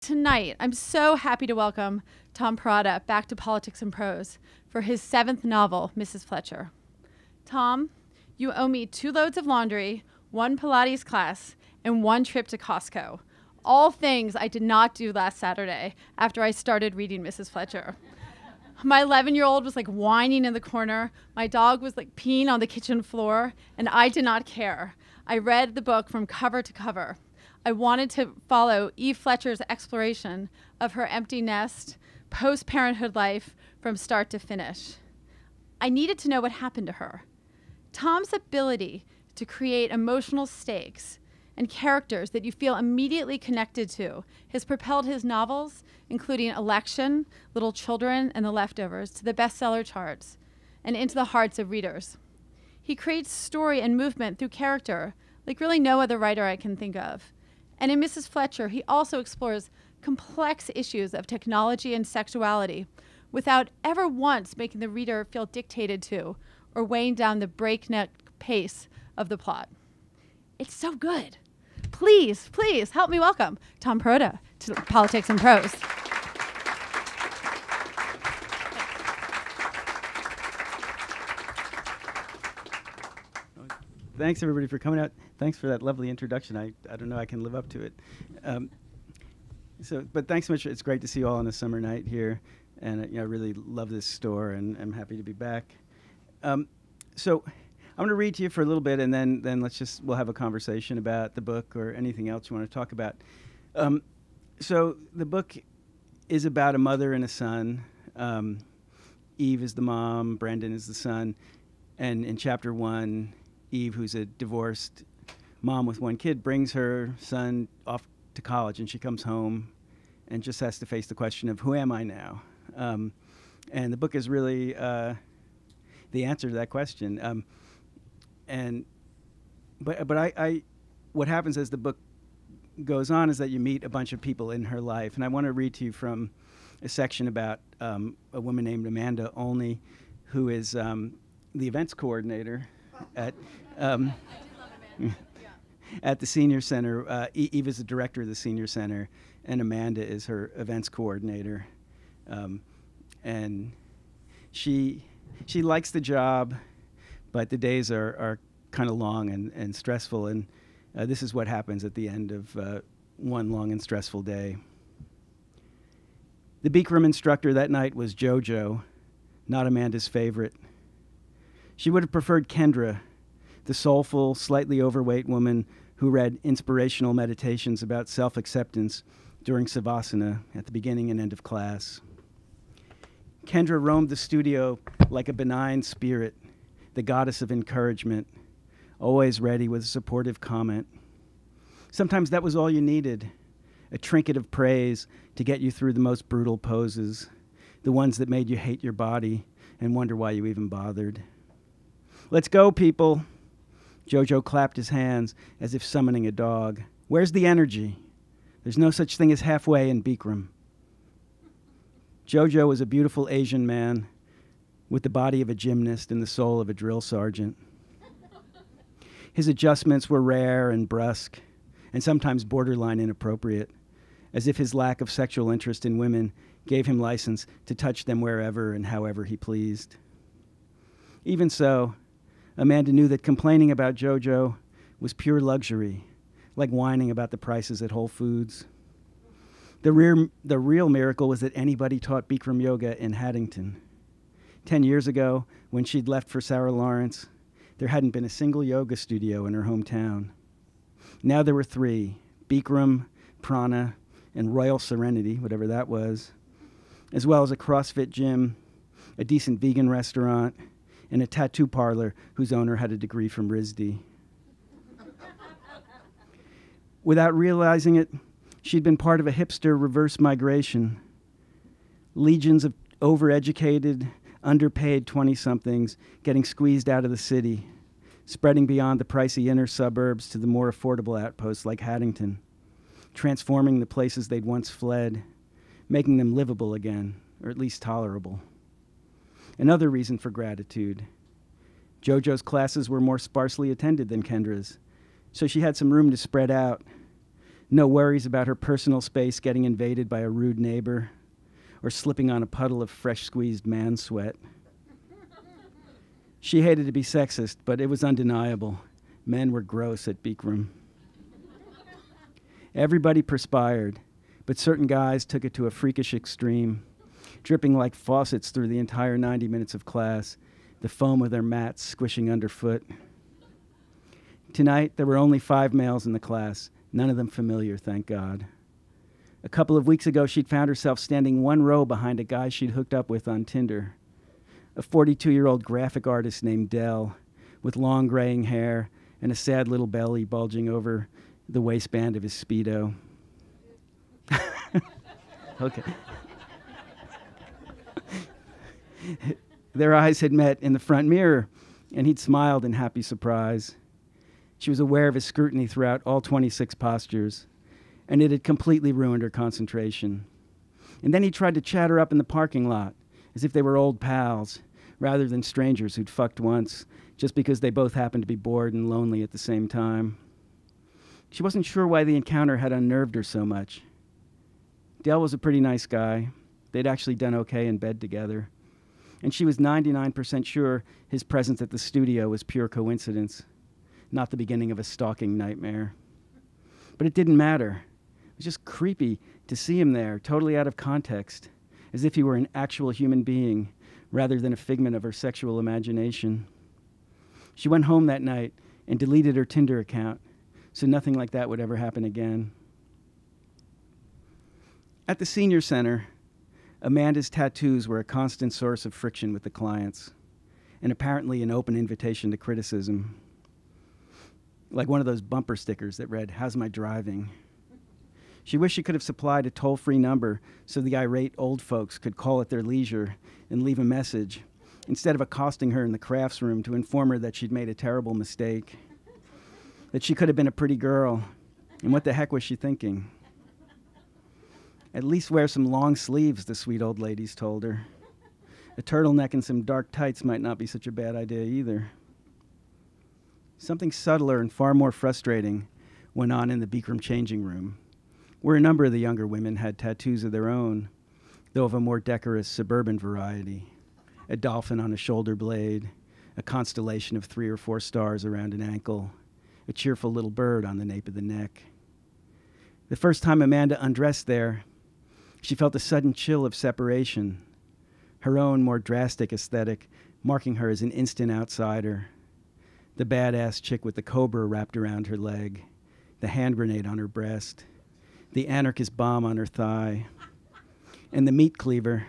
Tonight, I'm so happy to welcome Tom Perrotta back to Politics and Prose for his 7th novel, Mrs. Fletcher. Tom, you owe me 2 loads of laundry, 1 Pilates class, and 1 trip to Costco. All things I did not do last Saturday after I started reading Mrs. Fletcher. My 11-year-old was like whining in the corner. My dog was like peeing on the kitchen floor, and I did not care. I read the book from cover to cover. I wanted to follow Eve Fletcher's exploration of her empty nest, post-parenthood life from start to finish. I needed to know what happened to her. Tom's ability to create emotional stakes and characters that you feel immediately connected to has propelled his novels, including Election, Little Children, and The Leftovers, to the bestseller charts and into the hearts of readers. He creates story and movement through character like really no other writer I can think of. And in Mrs. Fletcher, he also explores complex issues of technology and sexuality without ever once making the reader feel dictated to or weighing down the breakneck pace of the plot. It's so good. Please, please help me welcome Tom Perrotta to Politics and Prose. Thanks, everybody, for coming out. Thanks for that lovely introduction. I don't know I can live up to it. But thanks so much. It's great to see you all on a summer night here. And I really love this store, and I'm happy to be back. So I'm going to read to you for a little bit, and then we'll have a conversation about the book or anything else you want to talk about. So the book is about a mother and a son. Eve is the mom, Brandon is the son. And in chapter 1, Eve, who's a divorced mom with 1 kid, brings her son off to college, and she comes home and just has to face the question of, who am I now? And the book is really the answer to that question. But what happens as the book goes on is that you meet a bunch of people in her life. And I want to read to you from a section about a woman named Amanda Olney, who is the events coordinator at at the Senior Center. Eve is the director of the Senior Center, and Amanda is her events coordinator. And she likes the job, but the days are kind of long and stressful. And this is what happens at the end of one long and stressful day. The Bikram instructor that night was JoJo, not Amanda's favorite. She would have preferred Kendra, the soulful, slightly overweight woman who read inspirational meditations about self-acceptance during Savasana at the beginning and end of class. Kendra roamed the studio like a benign spirit, the goddess of encouragement, always ready with a supportive comment. Sometimes that was all you needed, a trinket of praise to get you through the most brutal poses, the ones that made you hate your body and wonder why you even bothered. Let's go, people. JoJo clapped his hands as if summoning a dog. Where's the energy? There's no such thing as halfway in Bikram. JoJo was a beautiful Asian man with the body of a gymnast and the soul of a drill sergeant. His adjustments were rare and brusque, and sometimes borderline inappropriate, as if his lack of sexual interest in women gave him license to touch them wherever and however he pleased. Even so, Amanda knew that complaining about JoJo was pure luxury, like whining about the prices at Whole Foods. The real miracle was that anybody taught Bikram yoga in Haddington. 10 years ago, when she'd left for Sarah Lawrence, there hadn't been a single yoga studio in her hometown. Now there were 3, Bikram, Prana, and Royal Serenity, whatever that was, as well as a CrossFit gym, a decent vegan restaurant, and a tattoo parlor whose owner had a degree from RISD. Without realizing it, she'd been part of a hipster reverse migration. Legions of overeducated, underpaid 20-somethings getting squeezed out of the city, spreading beyond the pricey inner suburbs to the more affordable outposts like Haddington, transforming the places they'd once fled, making them livable again, or at least tolerable. Another reason for gratitude. JoJo's classes were more sparsely attended than Kendra's, so she had some room to spread out. No worries about her personal space getting invaded by a rude neighbor or slipping on a puddle of fresh squeezed man sweat. She hated to be sexist, but it was undeniable. Men were gross at Bikram. Everybody perspired, but certain guys took it to a freakish extreme, dripping like faucets through the entire 90 minutes of class, the foam of their mats squishing underfoot. Tonight, there were only 5 males in the class, none of them familiar, thank God. A couple of weeks ago, she'd found herself standing 1 row behind a guy she'd hooked up with on Tinder, a 42-year-old graphic artist named Dell, with long graying hair and a sad little belly bulging over the waistband of his Speedo. Okay. Their eyes had met in the front mirror, and he'd smiled in happy surprise. She was aware of his scrutiny throughout all 26 postures, and it had completely ruined her concentration. And then he tried to chat her up in the parking lot, as if they were old pals, rather than strangers who'd fucked once, just because they both happened to be bored and lonely at the same time. She wasn't sure why the encounter had unnerved her so much. Dell was a pretty nice guy. They'd actually done okay in bed together. And she was 99% sure his presence at the studio was pure coincidence, not the beginning of a stalking nightmare. But it didn't matter. It was just creepy to see him there, totally out of context, as if he were an actual human being rather than a figment of her sexual imagination. She went home that night and deleted her Tinder account, so nothing like that would ever happen again. At the senior center, Amanda's tattoos were a constant source of friction with the clients, and apparently an open invitation to criticism. Like one of those bumper stickers that read, "How's my driving?" She wished she could have supplied a toll-free number so the irate old folks could call at their leisure and leave a message, instead of accosting her in the crafts room to inform her that she'd made a terrible mistake, that she could have been a pretty girl, and what the heck was she thinking? At least wear some long sleeves, the sweet old ladies told her. A turtleneck and some dark tights might not be such a bad idea either. Something subtler and far more frustrating went on in the Bikram changing room, where a number of the younger women had tattoos of their own, though of a more decorous suburban variety. A dolphin on a shoulder blade, a constellation of 3 or 4 stars around an ankle, a cheerful little bird on the nape of the neck. The first time Amanda undressed there, she felt a sudden chill of separation, her own more drastic aesthetic marking her as an instant outsider. The badass chick with the cobra wrapped around her leg, the hand grenade on her breast, the anarchist bomb on her thigh, and the meat cleaver,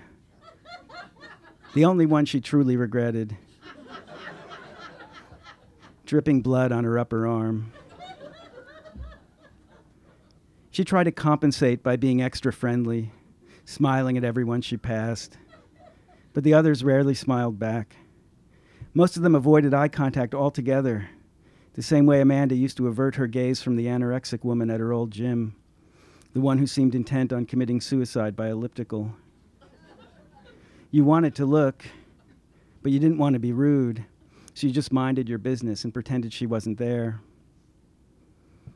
the only one she truly regretted, dripping blood on her upper arm. She tried to compensate by being extra friendly, smiling at everyone she passed, but the others rarely smiled back. Most of them avoided eye contact altogether, the same way Amanda used to avert her gaze from the anorexic woman at her old gym, the one who seemed intent on committing suicide by elliptical. You wanted to look, but you didn't want to be rude, so you just minded your business and pretended she wasn't there.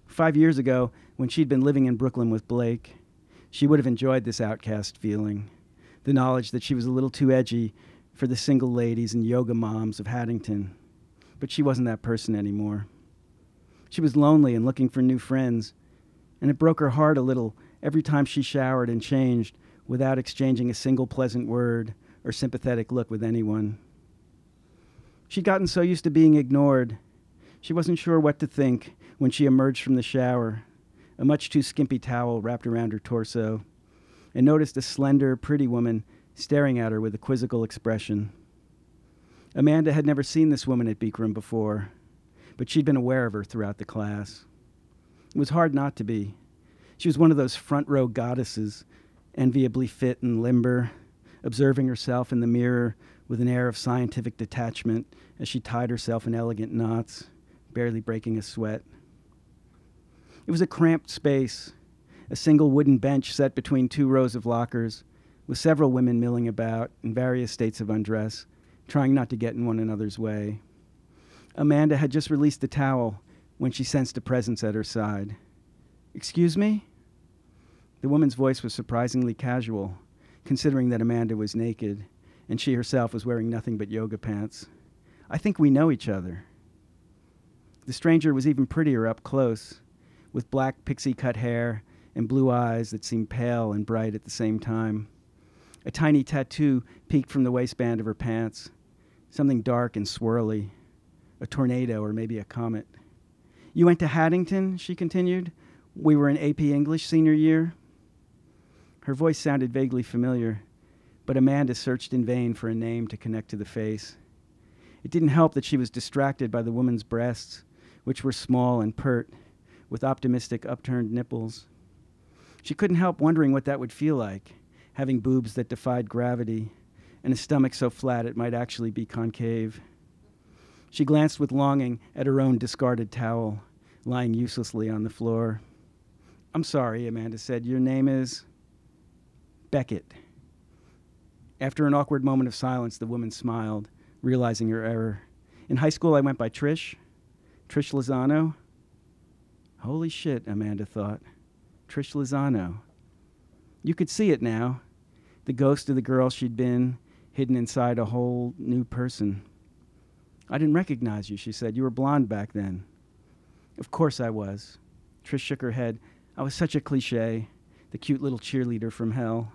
5 years ago, when she'd been living in Brooklyn with Blake, she would have enjoyed this outcast feeling, the knowledge that she was a little too edgy for the single ladies and yoga moms of Haddington. But she wasn't that person anymore. She was lonely and looking for new friends, and it broke her heart a little every time she showered and changed without exchanging a single pleasant word or sympathetic look with anyone. She'd gotten so used to being ignored, she wasn't sure what to think when she emerged from the shower, a much too skimpy towel wrapped around her torso, and noticed a slender, pretty woman staring at her with a quizzical expression. Amanda had never seen this woman at Bikram before, but she'd been aware of her throughout the class. It was hard not to be. She was one of those front-row goddesses, enviably fit and limber, observing herself in the mirror with an air of scientific detachment as she tied herself in elegant knots, barely breaking a sweat. It was a cramped space, a single wooden bench set between 2 rows of lockers, with several women milling about in various states of undress, trying not to get in one another's way. Amanda had just released the towel when she sensed a presence at her side. Excuse me? The woman's voice was surprisingly casual, considering that Amanda was naked and she herself was wearing nothing but yoga pants. I think we know each other. The stranger was even prettier up close, with black pixie-cut hair and blue eyes that seemed pale and bright at the same time. A tiny tattoo peeked from the waistband of her pants, something dark and swirly, a tornado or maybe a comet. You went to Haddington, she continued. We were in AP English senior year. Her voice sounded vaguely familiar, but Amanda searched in vain for a name to connect to the face. It didn't help that she was distracted by the woman's breasts, which were small and pert, with optimistic upturned nipples. She couldn't help wondering what that would feel like, having boobs that defied gravity, and a stomach so flat it might actually be concave. She glanced with longing at her own discarded towel, lying uselessly on the floor. I'm sorry, Amanda said. Your name is Beckett. After an awkward moment of silence, the woman smiled, realizing her error. In high school, I went by Trish Lozano. Holy shit, Amanda thought. Trish Lozano. You could see it now, the ghost of the girl she'd been, hidden inside a whole new person. I didn't recognize you, she said. You were blonde back then. Of course I was. Trish shook her head. I was such a cliche, the cute little cheerleader from hell.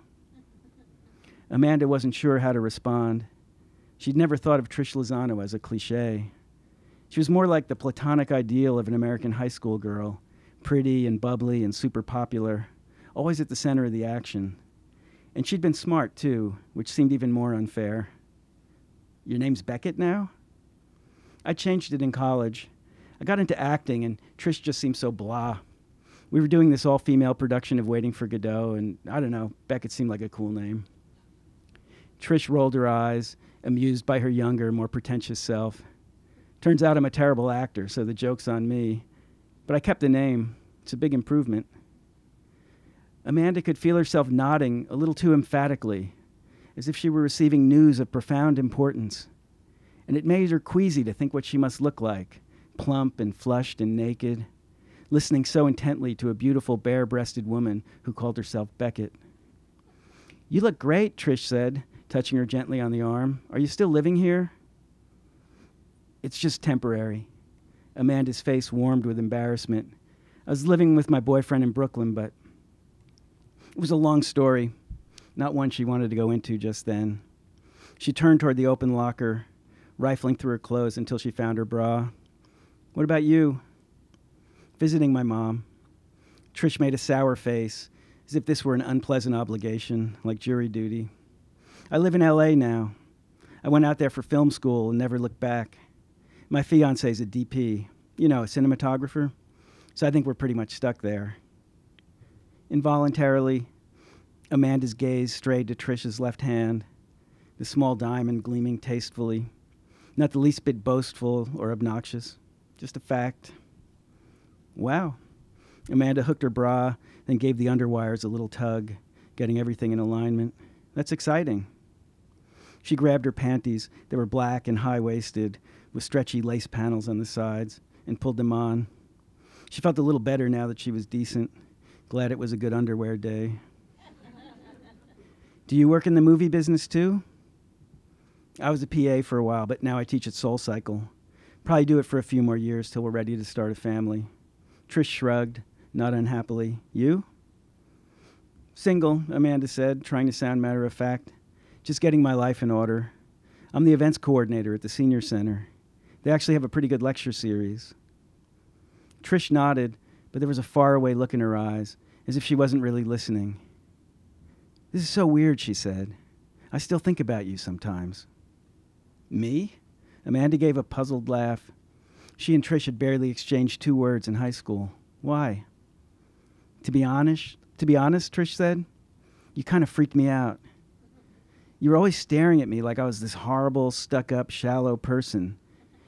Amanda wasn't sure how to respond. She'd never thought of Trish Lozano as a cliche. She was more like the platonic ideal of an American high school girl, pretty and bubbly and super popular, always at the center of the action. And she'd been smart, too, which seemed even more unfair. Your name's Beckett now? I changed it in college. I got into acting, and Trish just seemed so blah. We were doing this all-female production of Waiting for Godot, and I don't know, Beckett seemed like a cool name. Trish rolled her eyes, amused by her younger, more pretentious self. Turns out I'm a terrible actor, so the joke's on me. But I kept the name. It's a big improvement. Amanda could feel herself nodding a little too emphatically, as if she were receiving news of profound importance. And it made her queasy to think what she must look like, plump and flushed and naked, listening so intently to a beautiful bare-breasted woman who called herself Beckett. You look great, Trish said, touching her gently on the arm. Are you still living here? It's just temporary. Amanda's face warmed with embarrassment. I was living with my boyfriend in Brooklyn, but it was a long story, not one she wanted to go into just then. She turned toward the open locker, rifling through her clothes until she found her bra. What about you? Visiting my mom. Trish made a sour face, as if this were an unpleasant obligation, like jury duty. I live in L.A. now. I went out there for film school and never looked back. My fiance's a DP, a cinematographer, so I think we're pretty much stuck there. Involuntarily, Amanda's gaze strayed to Trish's left hand, the small diamond gleaming tastefully, not the least bit boastful or obnoxious, just a fact. Wow. Amanda hooked her bra, then gave the underwires a little tug, getting everything in alignment. That's exciting. She grabbed her panties. They were black and high-waisted, with stretchy lace panels on the sides, and pulled them on. She felt a little better now that she was decent. Glad it was a good underwear day. Do you work in the movie business too? I was a PA for a while, but now I teach at Soul Cycle. Probably do it for a few more years till we're ready to start a family. Trish shrugged, not unhappily. You? Single, Amanda said, trying to sound matter of fact. Just getting my life in order. I'm the events coordinator at the senior center. They actually have a pretty good lecture series. Trish nodded, but there was a faraway look in her eyes, as if she wasn't really listening. This is so weird, she said. I still think about you sometimes. Me? Amanda gave a puzzled laugh. She and Trish had barely exchanged 2 words in high school. Why? To be honest, Trish said, you kind of freaked me out. You were always staring at me like I was this horrible, stuck-up, shallow person,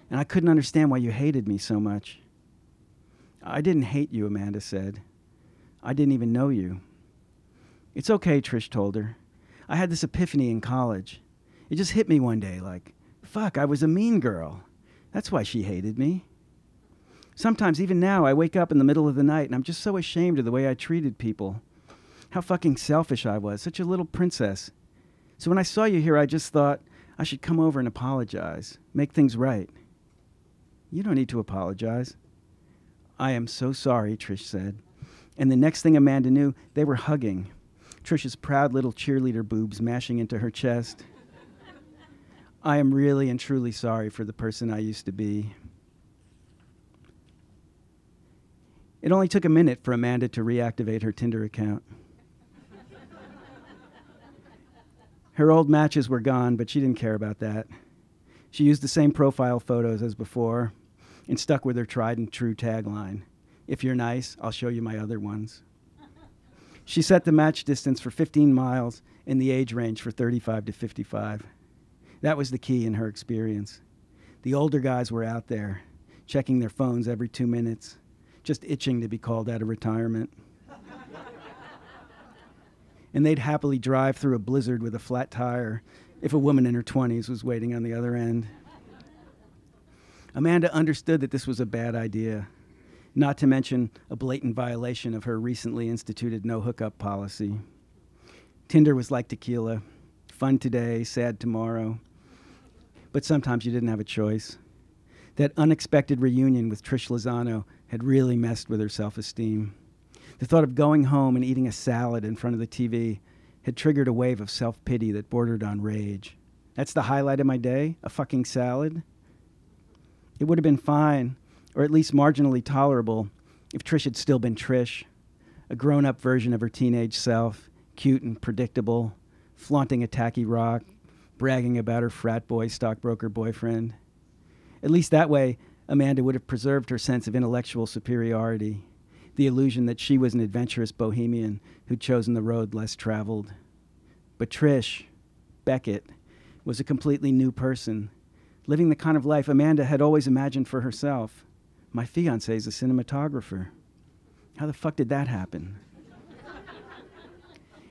and I couldn't understand why you hated me so much. I didn't hate you, Amanda said. I didn't even know you. It's okay, Trish told her. I had this epiphany in college. It just hit me one day like, fuck, I was a mean girl. That's why she hated me. Sometimes, even now, I wake up in the middle of the night and I'm just so ashamed of the way I treated people. How fucking selfish I was, such a little princess. So when I saw you here, I just thought I should come over and apologize, make things right. You don't need to apologize. I am so sorry, Trish said. And the next thing Amanda knew, they were hugging, Trish's proud little cheerleader boobs mashing into her chest. I am really and truly sorry for the person I used to be. It only took a minute for Amanda to reactivate her Tinder account. Her old matches were gone, but she didn't care about that. She used the same profile photos as before and stuck with her tried and true tagline, "If you're nice, I'll show you my other ones." She set the match distance for 15 miles and the age range for 35 to 55. That was the key in her experience. The older guys were out there, checking their phones every 2 minutes, just itching to be called out of retirement. And they'd happily drive through a blizzard with a flat tire if a woman in her 20s was waiting on the other end. Amanda understood that this was a bad idea, not to mention a blatant violation of her recently instituted no-hookup policy. Tinder was like tequila, fun today, sad tomorrow. But sometimes you didn't have a choice. That unexpected reunion with Trish Lozano had really messed with her self-esteem. The thought of going home and eating a salad in front of the TV had triggered a wave of self-pity that bordered on rage. That's the highlight of my day? A fucking salad? It would have been fine, or at least marginally tolerable, if Trish had still been Trish, a grown-up version of her teenage self, cute and predictable, flaunting a tacky rock, bragging about her frat boy stockbroker boyfriend. At least that way, Amanda would have preserved her sense of intellectual superiority, the illusion that she was an adventurous bohemian who'd chosen the road less traveled. But Trish, Beckett, was a completely new person, living the kind of life Amanda had always imagined for herself. My fiancé's a cinematographer. How the fuck did that happen?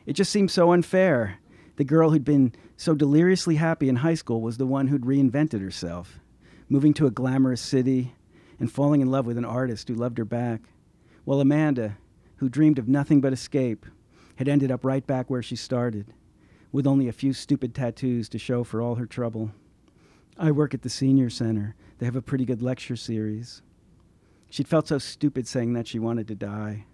It just seemed so unfair. The girl who'd been so deliriously happy in high school was the one who'd reinvented herself, moving to a glamorous city and falling in love with an artist who loved her back, while Amanda, who dreamed of nothing but escape, had ended up right back where she started, with only a few stupid tattoos to show for all her trouble. I work at the senior center. They have a pretty good lecture series. She'd felt so stupid saying that she wanted to die.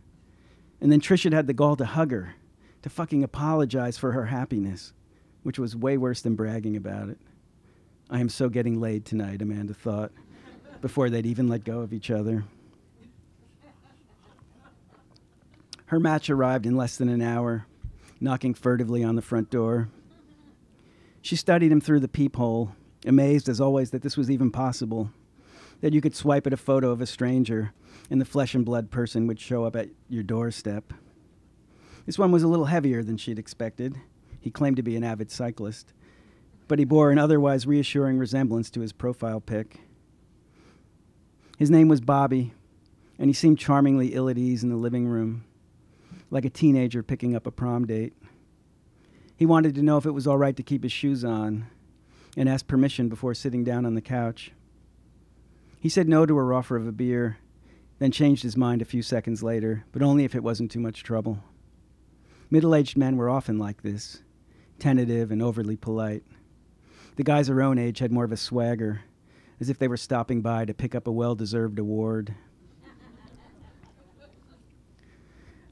And then Trish had the gall to hug her, to fucking apologize for her happiness, which was way worse than bragging about it. I am so getting laid tonight, Amanda thought, before they'd even let go of each other. Her match arrived in less than an hour, knocking furtively on the front door. She studied him through the peephole, amazed as always that this was even possible, that you could swipe at a photo of a stranger and the flesh and blood person would show up at your doorstep. This one was a little heavier than she'd expected. He claimed to be an avid cyclist, but he bore an otherwise reassuring resemblance to his profile pic. His name was Bobby, and he seemed charmingly ill at ease in the living room, like a teenager picking up a prom date. He wanted to know if it was all right to keep his shoes on, and asked permission before sitting down on the couch. He said no to her offer of a beer, then changed his mind a few seconds later, but only if it wasn't too much trouble. Middle-aged men were often like this, tentative and overly polite. The guys her own age had more of a swagger, as if they were stopping by to pick up a well-deserved award.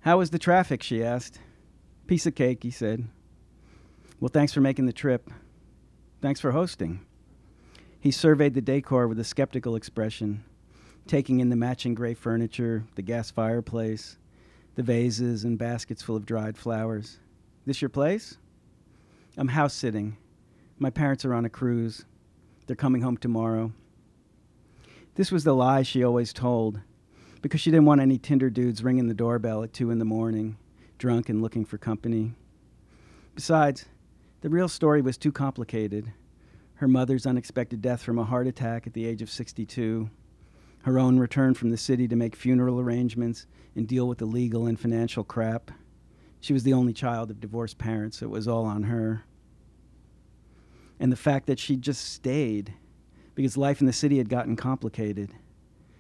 How was the traffic, she asked. Piece of cake, he said. Well, thanks for making the trip. Thanks for hosting. He surveyed the decor with a skeptical expression, taking in the matching gray furniture, the gas fireplace, the vases and baskets full of dried flowers. This your place? I'm house sitting. My parents are on a cruise. They're coming home tomorrow. This was the lie she always told, because she didn't want any Tinder dudes ringing the doorbell at 2 a.m, drunk and looking for company. Besides, the real story was too complicated. Her mother's unexpected death from a heart attack at the age of 62, her own return from the city to make funeral arrangements and deal with the legal and financial crap. She was the only child of divorced parents, so it was all on her. And the fact that she just stayed because life in the city had gotten complicated.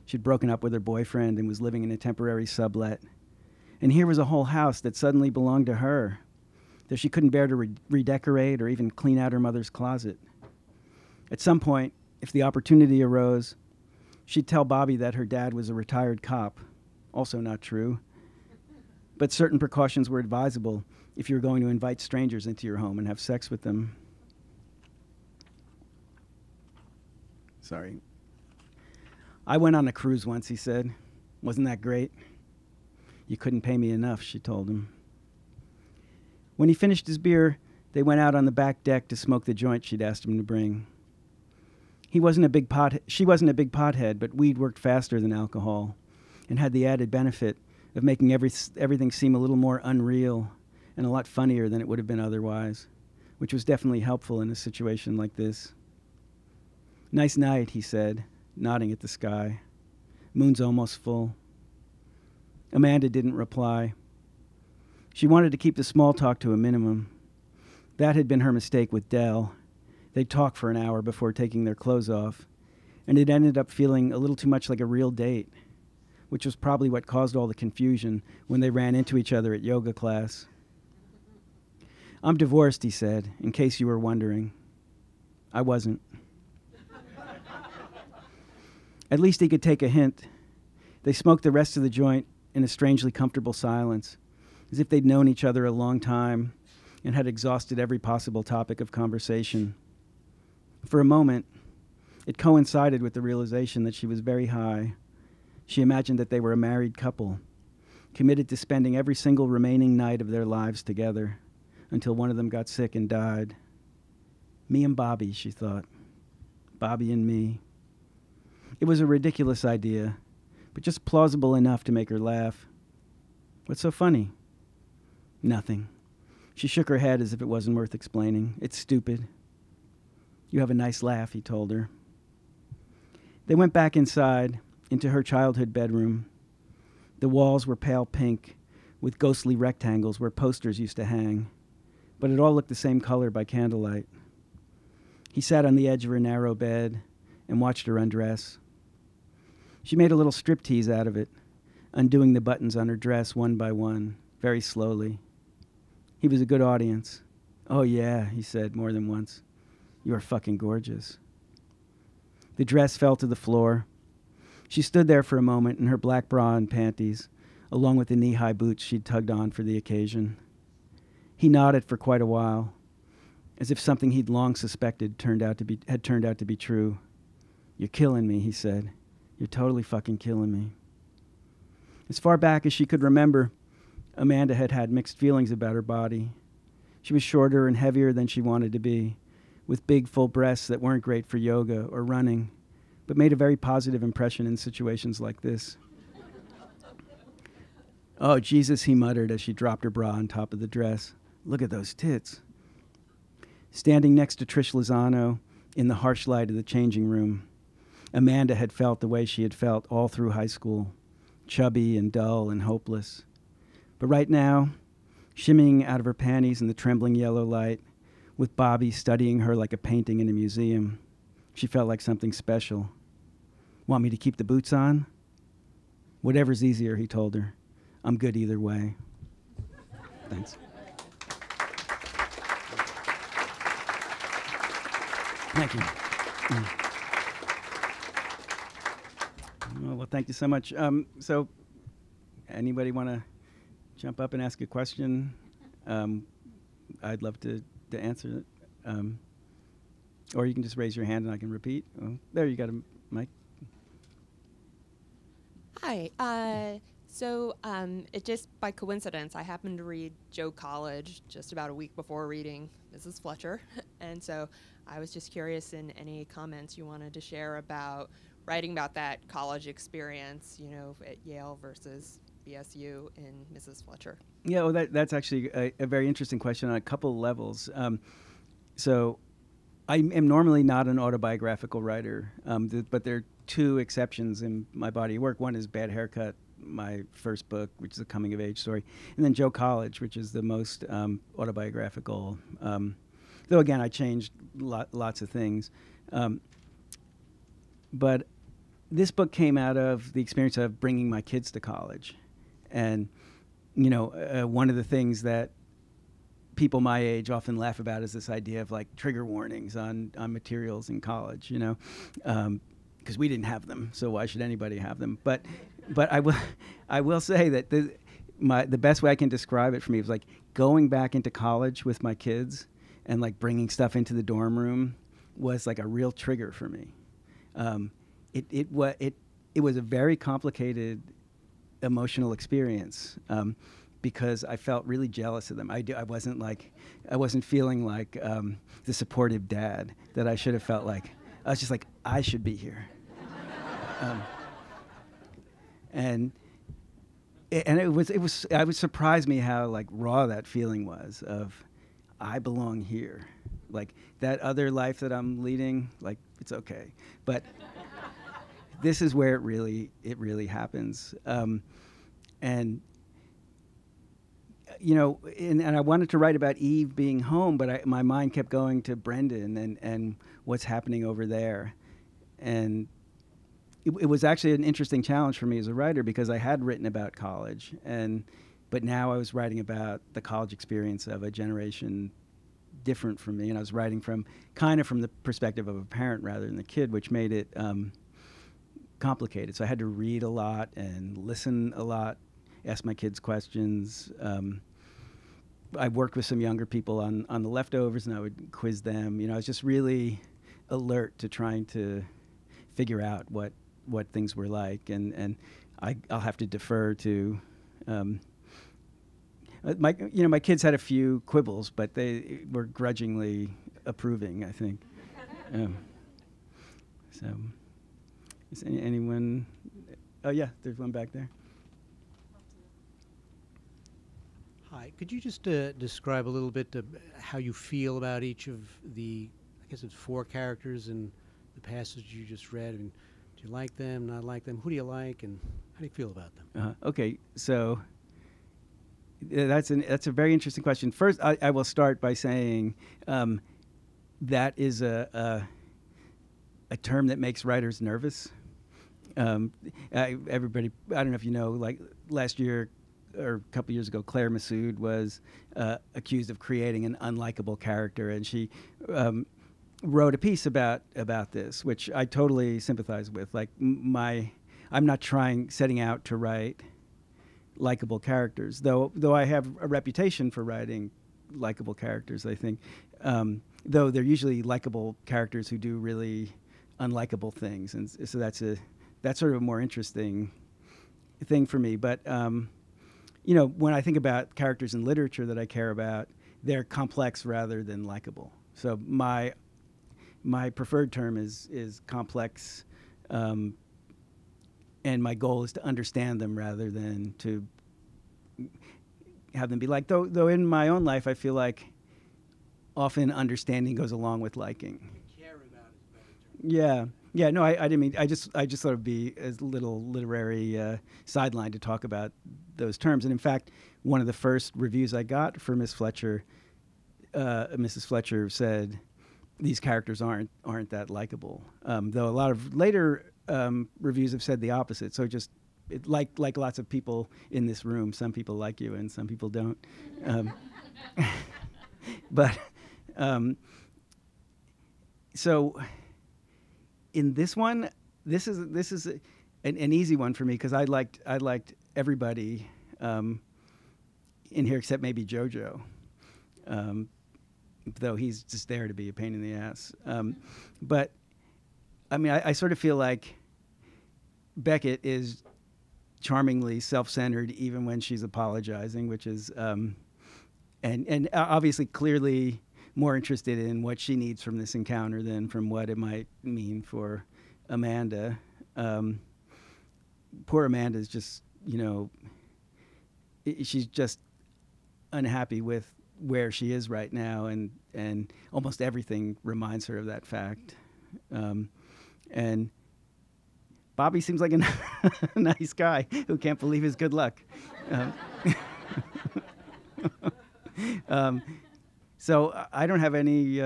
She'd broken up with her boyfriend and was living in a temporary sublet. And here was a whole house that suddenly belonged to her, though she couldn't bear to redecorate or even clean out her mother's closet. At some point, if the opportunity arose, she'd tell Bobby that her dad was a retired cop. Also not true. But certain precautions were advisable if you were going to invite strangers into your home and have sex with them. Sorry. I went on a cruise once, he said. Wasn't that great? You couldn't pay me enough, she told him. When he finished his beer, they went out on the back deck to smoke the joint she'd asked him to bring. She wasn't a big pothead, but weed worked faster than alcohol and had the added benefit of making everything seem a little more unreal and a lot funnier than it would have been otherwise, which was definitely helpful in a situation like this. Nice night, he said, nodding at the sky. Moon's almost full. Amanda didn't reply. She wanted to keep the small talk to a minimum. That had been her mistake with Dell. They'd talk for an hour before taking their clothes off, and it ended up feeling a little too much like a real date, which was probably what caused all the confusion when they ran into each other at yoga class. I'm divorced, he said, in case you were wondering. I wasn't. At least he could take a hint. They smoked the rest of the joint in a strangely comfortable silence, as if they'd known each other a long time and had exhausted every possible topic of conversation. For a moment, it coincided with the realization that she was very high. She imagined that they were a married couple, committed to spending every single remaining night of their lives together until one of them got sick and died. Me and Bobby, she thought. Bobby and me. It was a ridiculous idea, but just plausible enough to make her laugh. What's so funny? Nothing. She shook her head as if it wasn't worth explaining. It's stupid. You have a nice laugh, he told her. They went back inside, into her childhood bedroom. The walls were pale pink, with ghostly rectangles where posters used to hang, but it all looked the same color by candlelight. He sat on the edge of her narrow bed and watched her undress. She made a little striptease out of it, undoing the buttons on her dress one by one, very slowly. He was a good audience. Oh yeah, he said more than once. You are fucking gorgeous. The dress fell to the floor. She stood there for a moment in her black bra and panties, along with the knee-high boots she'd tugged on for the occasion. He nodded for quite a while, as if something he'd long suspected had turned out to be true. You're killing me, he said. You're totally fucking killing me. As far back as she could remember, Amanda had had mixed feelings about her body. She was shorter and heavier than she wanted to be, with big, full breasts that weren't great for yoga or running, but made a very positive impression in situations like this. Oh, Jesus, he muttered as she dropped her bra on top of the dress. Look at those tits. Standing next to Trish Lozano in the harsh light of the changing room, Amanda had felt the way she had felt all through high school, chubby and dull and hopeless. But right now, shimmying out of her panties in the trembling yellow light, with Bobby studying her like a painting in a museum, she felt like something special. Want me to keep the boots on? Whatever's easier, he told her. I'm good either way. Thanks. Thank you. Well, thank you so much. So, anybody want to jump up and ask a question? I'd love to answer it. Or you can just raise your hand and I can repeat. Oh, there, you got a mic. Hi. So it just by coincidence, I happened to read Joe College just about a week before reading Mrs. Fletcher. And so I was just curious in any comments you wanted to share about writing about that college experience, you know, at Yale versus BSU in Mrs. Fletcher. Yeah, well, that's actually a very interesting question on a couple levels. So I am normally not an autobiographical writer, but there are two exceptions in my body of work. One is Bad Haircut, my first book, which is a coming-of-age story, and then Joe College, which is the most autobiographical. Though, again, I changed lots of things. But this book came out of the experience of bringing my kids to college. And, you know, one of the things that people my age often laugh about is this idea of like trigger warnings on materials in college, you know, because we didn't have them, so why should anybody have them? But I will say that the best way I can describe it for me was like going back into college with my kids and like bringing stuff into the dorm room was like a real trigger for me. It was a very complicated emotional experience. Because I felt really jealous of them. I wasn't feeling like the supportive dad that I should have felt like. I was just like, I should be here. And it was surprised me how like raw that feeling was of I belong here. Like that other life that I'm leading, like it's okay. But this is where it really happens. And you know, and I wanted to write about Eve being home, but my mind kept going to Brendan and what's happening over there. And it was actually an interesting challenge for me as a writer because I had written about college, but now I was writing about the college experience of a generation different from me, and I was writing from the perspective of a parent rather than the kid, which made it complicated. So I had to read a lot and listen a lot, ask my kids questions. I worked with some younger people on the leftovers, and I would quiz them. You know, I was just really alert to trying to figure out what things were like, and I'll have to defer to my kids had a few quibbles, but they were grudgingly approving, I think. So, is anyone? Oh yeah, there's one back there. Hi, could you just describe a little bit how you feel about each of the, I guess it's 4 characters in the passage you just read? I mean, do you like them, not like them? Who do you like, and how do you feel about them? Okay, so that's a very interesting question. First, I will start by saying that is a term that makes writers nervous. Everybody, I don't know if you know, like last year, or a couple years ago, Claire Massoud was accused of creating an unlikable character, and she wrote a piece about this, which I totally sympathize with. Like I'm not setting out to write likable characters, though I have a reputation for writing likable characters. I think, though they're usually likable characters who do really unlikable things, and so that's sort of a more interesting thing for me. But you know, when I think about characters in literature that I care about, they're complex rather than likable. So my preferred term is complex, and my goal is to understand them rather than to have them be like. Though in my own life, I feel like often understanding goes along with liking. Care about is better term. Yeah. No, I didn't mean. I just thought it'd be a little literary sideline to talk about those terms. And in fact, one of the first reviews I got for Miss Fletcher, Mrs. Fletcher said, "These characters aren't that likable." Though a lot of later reviews have said the opposite. So like lots of people in this room, some people like you and some people don't. But so. In this one, this is an easy one for me because I liked everybody in here except maybe JoJo, though he's just there to be a pain in the ass. But I mean, I sort of feel like Beckett is charmingly self-centered even when she's apologizing, which is and obviously clearly more interested in what she needs from this encounter than from what it might mean for Amanda. Poor Amanda's just, you know, she's just unhappy with where she is right now, and almost everything reminds her of that fact. And Bobby seems like a nice guy who can't believe his good luck. So I don't have any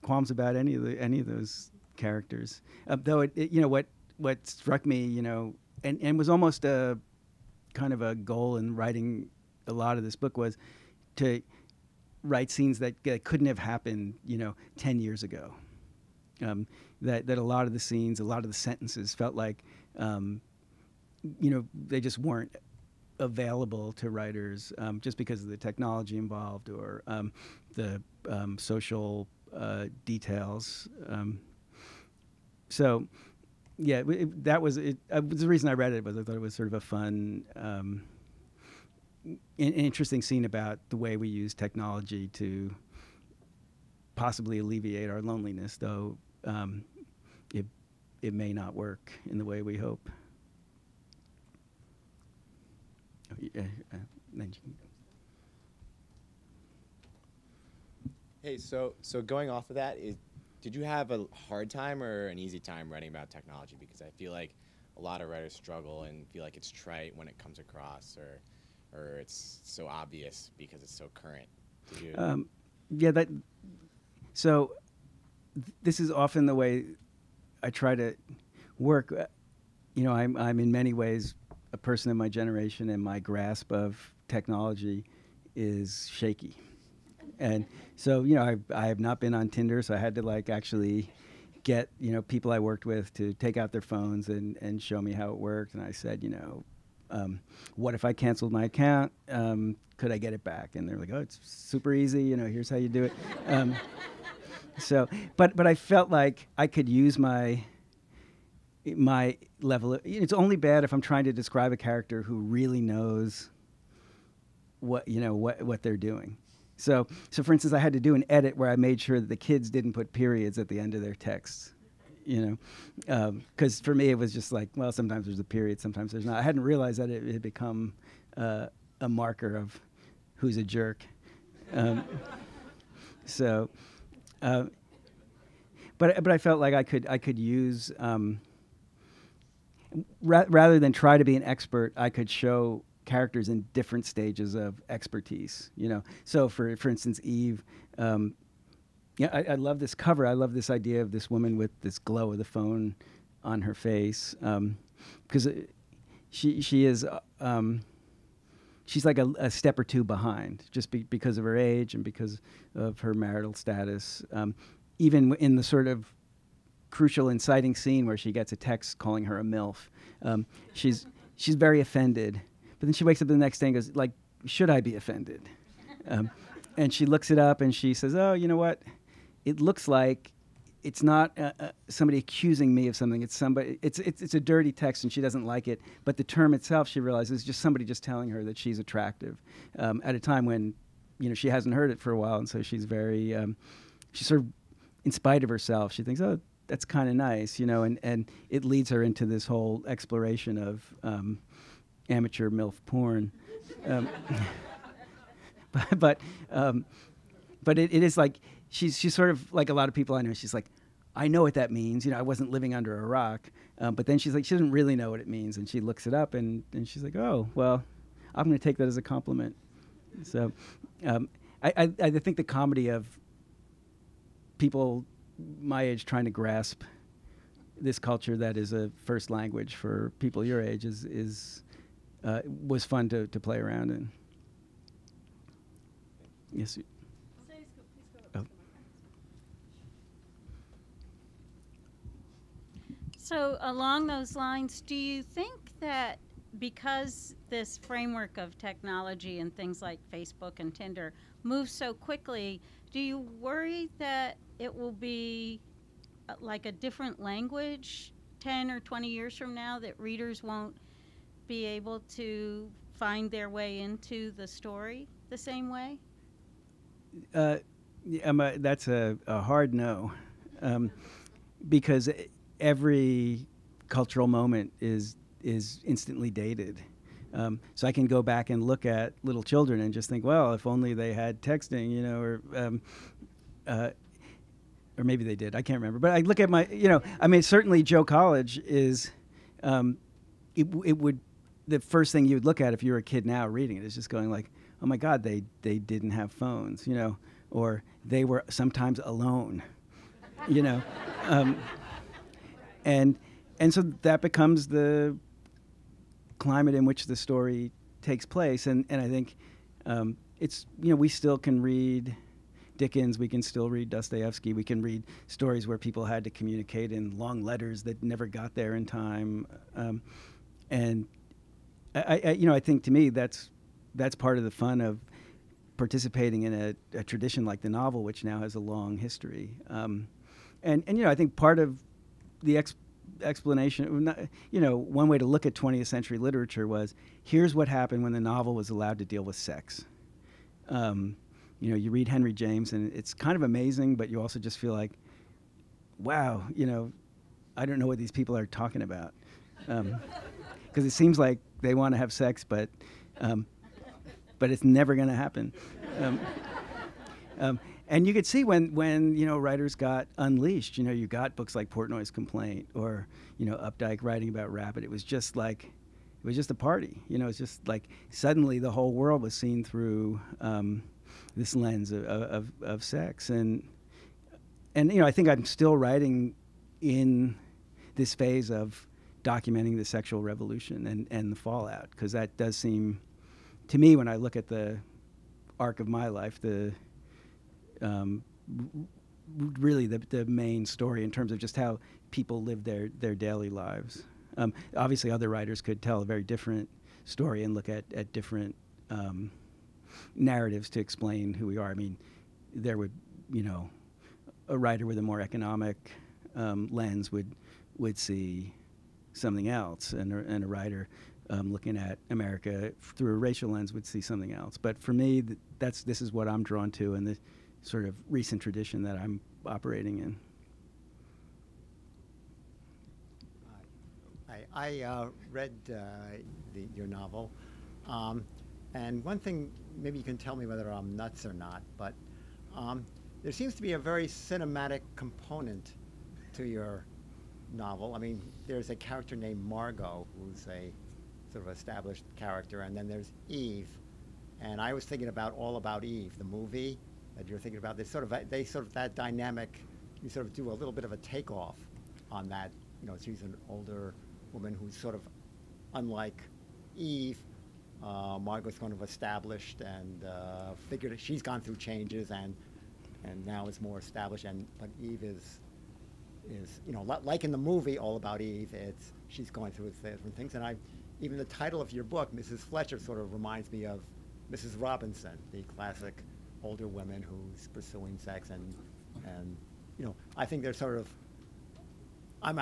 qualms about any of those characters. Though you know what what struck me, and was almost a kind of a goal in writing a lot of this book was to write scenes that couldn't have happened, 10 years ago. That a lot of the scenes, a lot of the sentences felt like, they just weren't available to writers just because of the technology involved or the social details. So, yeah, that was it. The reason I read it was I thought it was sort of a fun, an interesting scene about the way we use technology to possibly alleviate our loneliness, though it may not work in the way we hope. Then you can go. Hey, so going off of that, did you have a hard time or an easy time writing about technology? Because I feel like a lot of writers struggle and feel like it's trite when it comes across, or it's so obvious because it's so current. Did you? Yeah, so this is often the way I try to work. I'm in many ways a person of my generation, and my grasp of technology is shaky. And so, I have not been on Tinder, so I had to actually get, people I worked with to take out their phones and show me how it worked. And I said, what if I canceled my account? Could I get it back? And they're like, oh, it's super easy. Here's how you do it. But I felt like I could use my level of, it's only bad if I'm trying to describe a character who really knows what they're doing. So for instance, I had to do an edit where I made sure that the kids didn't put periods at the end of their texts, because for me it was just like, well, sometimes there's a period, sometimes there's not. I hadn't realized that it had become a marker of who's a jerk. But I felt like I could use, rather than try to be an expert, I could show characters in different stages of expertise. So for instance, Eve. I love this cover. I love this idea of this woman with this glow of the phone on her face, because she is. She's like a step or two behind, just because of her age and because of her marital status. Even in the sort of crucial inciting scene where she gets a text calling her a MILF, she's very offended. But then she wakes up the next day and goes, should I be offended? And she looks it up and she says, oh, you know what? It looks like it's not somebody accusing me of something. It's somebody. It's a dirty text and she doesn't like it. But the term itself, she realizes, is just somebody just telling her that she's attractive at a time when, she hasn't heard it for a while, and so she's very, she's sort of, in spite of herself, she thinks, oh, that's kind of nice, and it leads her into this whole exploration of amateur MILF porn. But it is like she's sort of like a lot of people I know. She's like, I know what that means. I wasn't living under a rock. But then she's like, she doesn't really know what it means, and she looks it up, and she's like, oh, well, I'm going to take that as a compliment. So I think the comedy of people my age trying to grasp this culture that is a first language for people your age was fun to play around in. Yes. Oh. So along those lines, do you think that because this framework of technology and things like Facebook and Tinder moves so quickly, do you worry that it will be like a different language 10 or 20 years from now, that readers won't be able to find their way into the story the same way? That's a hard no, because every cultural moment is instantly dated. So I can go back and look at little children and just think, well, if only they had texting, or maybe they did. I can't remember. But I look at certainly Joe College is, it would, the first thing you would look at if you were a kid now reading it is just going like, oh my God, they didn't have phones, or they were sometimes alone, and and so that becomes the climate in which the story takes place. And I think it's, we still can read Dickens, we can still read Dostoevsky, we can read stories where people had to communicate in long letters that never got there in time. And I think to me that's part of the fun of participating in a tradition like the novel, which now has a long history. And I think part of the explanation, one way to look at 20th century literature was, here's what happened when the novel was allowed to deal with sex. You read Henry James, and it's kind of amazing, but you also just feel like, wow, I don't know what these people are talking about. Because it seems like they want to have sex, but it's never going to happen. And you could see when writers got unleashed. You got books like Portnoy's Complaint, or Updike writing about Rabbit. It was just a party. It's just like suddenly the whole world was seen through this lens of sex. And I think I'm still writing in this phase of documenting the sexual revolution and the fallout, because that does seem, to me, when I look at the arc of my life, really the main story in terms of just how people live their daily lives. Obviously, other writers could tell a very different story and look at different narratives to explain who we are. I mean, there would, a writer with a more economic lens would see something else, and a writer looking at America through a racial lens would see something else. But for me, this is what I'm drawn to, and the sort of recent tradition that I'm operating in. I read your novel, and one thing, maybe you can tell me whether I'm nuts or not, but there seems to be a very cinematic component to your novel. I mean, there's a character named Margot, who's a sort of established character, and then there's Eve. And I was thinking about All About Eve, the movie that you're thinking about. They sort of that dynamic. You sort of do a little bit of a takeoff on that. She's an older woman who's sort of unlike Eve. Margot's kind of established and figured she's gone through changes and now is more established. But Eve is like in the movie All About Eve. She's going through different things, and even the title of your book, Mrs. Fletcher, sort of reminds me of Mrs. Robinson, the classic older women who's pursuing sex, and I think they're sort of. Was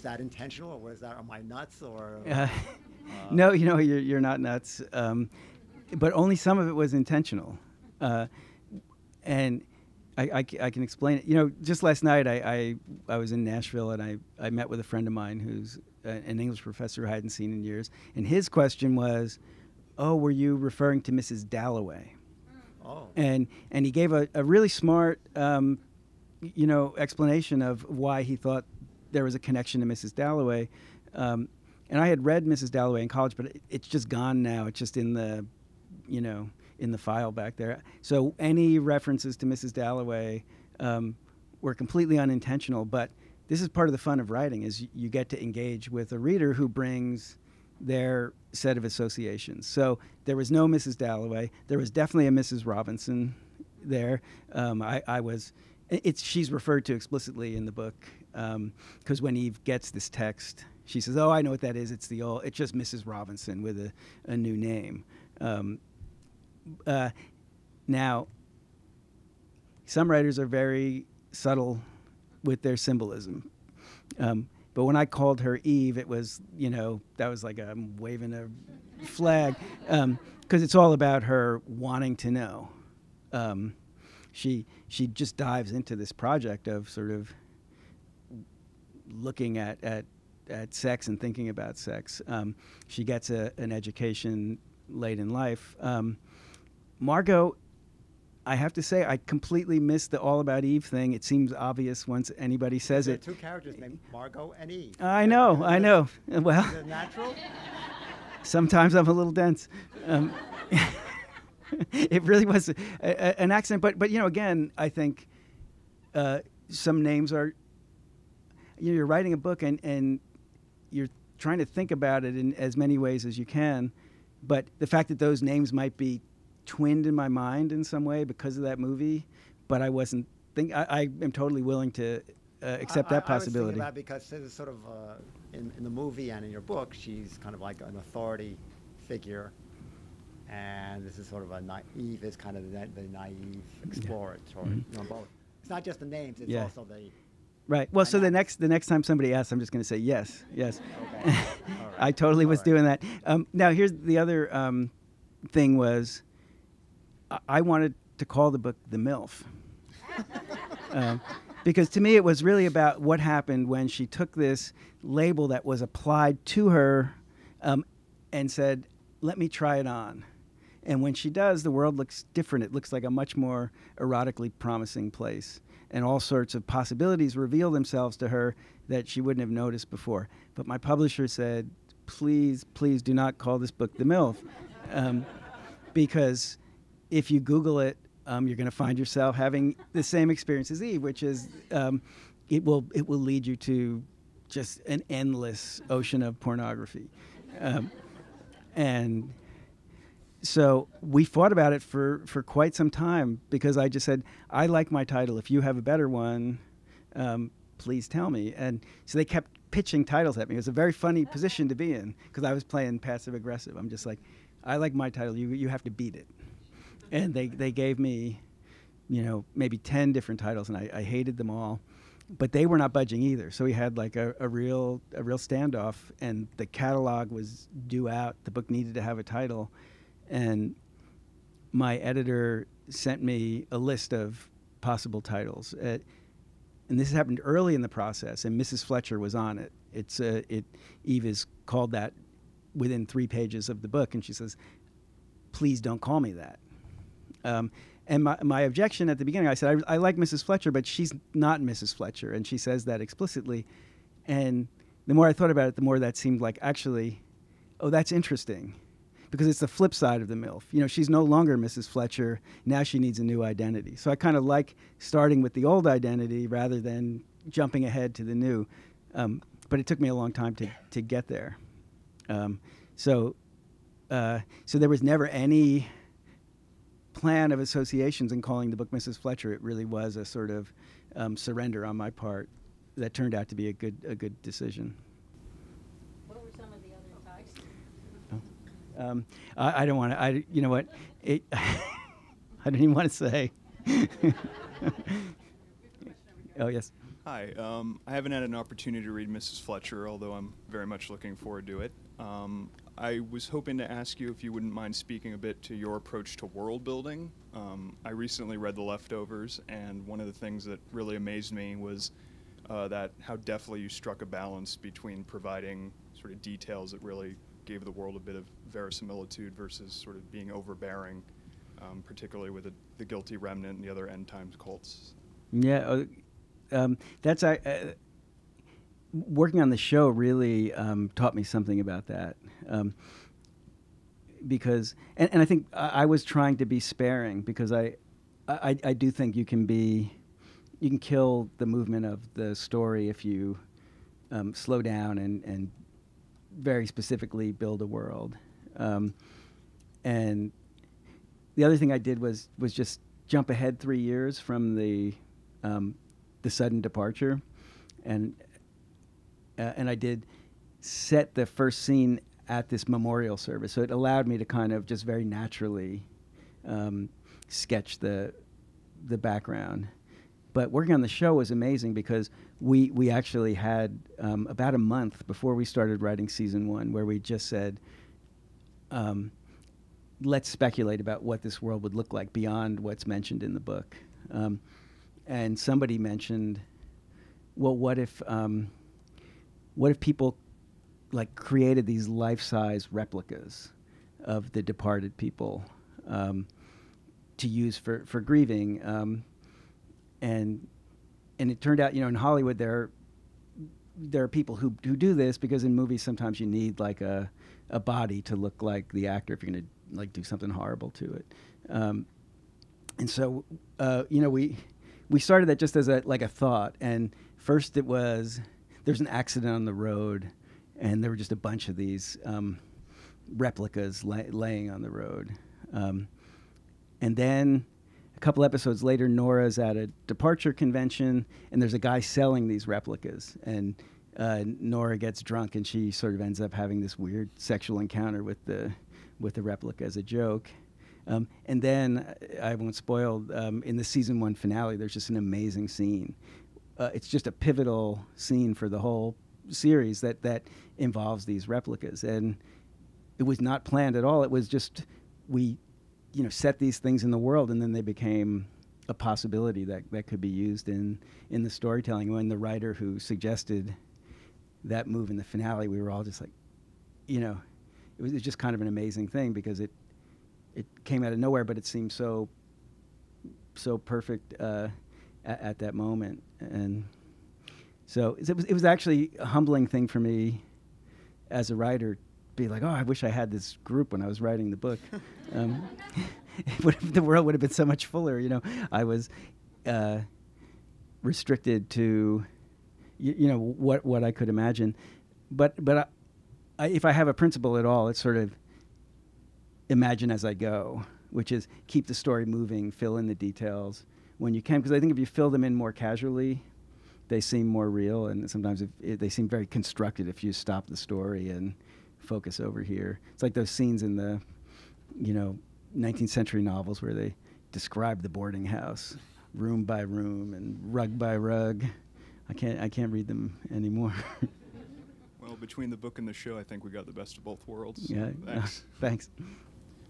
that intentional, or am I nuts, or? No, you're not nuts, but only some of it was intentional, and I can explain it. Just last night I was in Nashville, and I met with a friend of mine who's an English professor who I hadn't seen in years, and his question was, "Oh, were you referring to Mrs. Dalloway?" Oh. And he gave a really smart explanation of why he thought there was a connection to Mrs. Dalloway. And I had read Mrs. Dalloway in college, but it's just gone now. It's just in the file back there. So any references to Mrs. Dalloway were completely unintentional. But this is part of the fun of writing, is you get to engage with a reader who brings their set of associations. So there was no Mrs. Dalloway. There was definitely a Mrs. Robinson there. She's referred to explicitly in the book, because when Eve gets this text, she says, "Oh, I know what that is. It's just Mrs. Robinson with a new name." Now, some writers are very subtle with their symbolism. But when I called her Eve, it was, that was like I'm waving a flag, because it's all about her wanting to know. She just dives into this project of sort of looking at sex and thinking about sex. She gets an education late in life. Margot, I have to say, I completely missed the All About Eve thing. It seems obvious once anybody says it. There are two characters named Margot and Eve. I know. Well, is it natural? Sometimes I'm a little dense. It really was an accident, but again, I think some names are. you're writing a book and you're trying to think about it in as many ways as you can, but the fact that those names might be twinned in my mind in some way because of that movie, but I wasn't I am totally willing to accept that possibility. I was thinking about it because there's sort of in the movie and in your book, she's kind of like an authority figure, and this is sort of Eve is kind of the naive explorer. Both. It's not just the names; it's also the right. Well, so the next time somebody asks, I'm just going to say yes. Okay. All right. I totally was doing that. Now, here's the other thing was I wanted to call the book The MILF. Because to me it was really about what happened when she took this label that was applied to her and said, let me try it on. And when she does, the world looks different. It looks like a much more erotically promising place. And all sorts of possibilities reveal themselves to her that she wouldn't have noticed before. But my publisher said, please, please do not call this book The MILF. Because if you Google it, you're going to find yourself having the same experience as Eve, which is it will lead you to just an endless ocean of pornography. And so we fought about it for quite some time because I just said, I like my title. If you have a better one, please tell me. And so they kept pitching titles at me. It was a very funny position to be in because I was playing passive aggressive. I'm just like, I like my title. You have to beat it. And they gave me, maybe 10 different titles, and I hated them all. But they were not budging either. So we had like a real standoff, and the catalog was due out. The book needed to have a title. And my editor sent me a list of possible titles. And this happened early in the process, and Mrs. Fletcher was on it. Eve is called that within 3 pages of the book, and she says, please don't call me that. And my objection at the beginning, I said, I like Mrs. Fletcher, but she's not Mrs. Fletcher. And she says that explicitly. And the more I thought about it, the more that seemed like, actually, oh, that's interesting. Because it's the flip side of the MILF. She's no longer Mrs. Fletcher. Now she needs a new identity. So I kind of like starting with the old identity rather than jumping ahead to the new. But it took me a long time to get there. So there was never any plan of associations in calling the book Mrs. Fletcher. It really was a sort of surrender on my part that turned out to be a good decision. What were some of the other titles? I don't want to. You know what? I don't even want to say. Oh yes. Hi. I haven't had an opportunity to read Mrs. Fletcher, although I'm very much looking forward to it. I was hoping to ask you if you wouldn't mind speaking a bit to your approach to world building. I recently read The Leftovers, and one of the things that really amazed me was that how deftly you struck a balance between providing sort of details that really gave the world a bit of verisimilitude versus sort of being overbearing, particularly with the guilty remnant and the other end times cults. Yeah, that's working on the show really taught me something about that. Because I think I was trying to be sparing because I do think you can kill the movement of the story if you slow down and very specifically build a world. And the other thing I did was just jump ahead 3 years from the sudden departure, and I did set the first scene at this memorial service. So it allowed me to kind of just very naturally sketch the background. But working on the show was amazing because we actually had about a month before we started writing season 1 where we just said, let's speculate about what this world would look like beyond what's mentioned in the book. And somebody mentioned, well, what if people like created these life-size replicas of the departed people to use for grieving, and it turned out, in Hollywood there are people who do this because in movies sometimes you need like a body to look like the actor if you're going to like do something horrible to it, and so we started that just as a thought, and first it was there's an accident on the road, and there were just a bunch of these replicas laying on the road. And then a couple episodes later, Nora's at a departure convention, and there's a guy selling these replicas. And Nora gets drunk, and she sort of ends up having this weird sexual encounter with the replica as a joke. And then, I won't spoil, in the season 1 finale, there's just an amazing scene. It's just a pivotal scene for the whole series that involves these replicas. And it was not planned at all. It was just, we set these things in the world, and then they became a possibility that could be used in the storytelling. When the writer who suggested that move in the finale, we were all just like, it was just kind of an amazing thing, because it came out of nowhere, but it seemed so perfect at that moment. And so it was actually a humbling thing for me as a writer, be like, oh, I wish I had this group when I was writing the book. The world would have been so much fuller. I was restricted to what I could imagine, but if I have a principle at all, it's sort of imagine as I go, which is keep the story moving, fill in the details when you can, because I think if you fill them in more casually, they seem more real, and sometimes they seem very constructed if you stop the story and focus over here. It's like those scenes in the 19th century novels where they describe the boarding house room by room and rug by rug. I can't read them anymore. Well, between the book and the show, I think we got the best of both worlds. Yeah, Thanks. Thanks.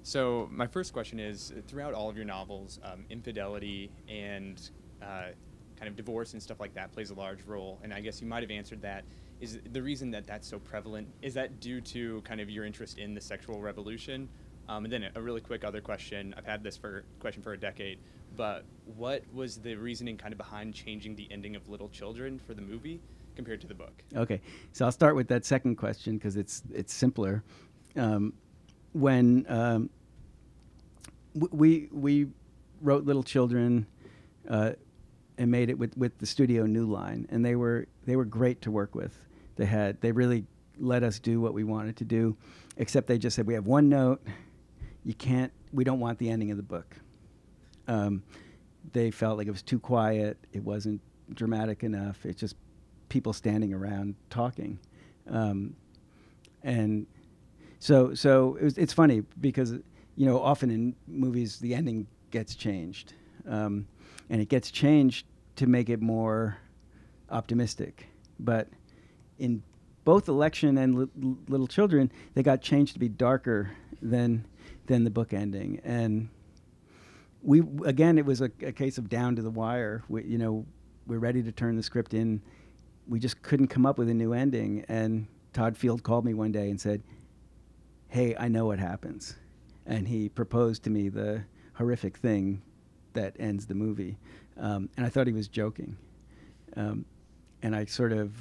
So my first question is, throughout all of your novels, infidelity and kind of divorce and stuff like that plays a large role. And I guess you might have answered that. Is the reason that that's so prevalent, is that due to kind of your interest in the sexual revolution? And then a really quick other question. I've had this question for a decade, but what was the reasoning kind of behind changing the ending of Little Children for the movie compared to the book? Okay, so I'll start with that second question because it's simpler. When we wrote Little Children and made it with the studio New Line, and they were great to work with. They really let us do what we wanted to do, except they just said, we have one note. We don't want the ending of the book. They felt like it was too quiet. It wasn't dramatic enough. It's just people standing around talking. And so it's funny because, often in movies the ending gets changed. And it gets changed to make it more optimistic. But in both Election and Little Children, they got changed to be darker than the book ending. And it was a case of down to the wire. We're ready to turn the script in. We just couldn't come up with a new ending. And Todd Field called me one day and said, hey, I know what happens. And he proposed to me the horrific thing that ends the movie. And I thought he was joking. And I sort of,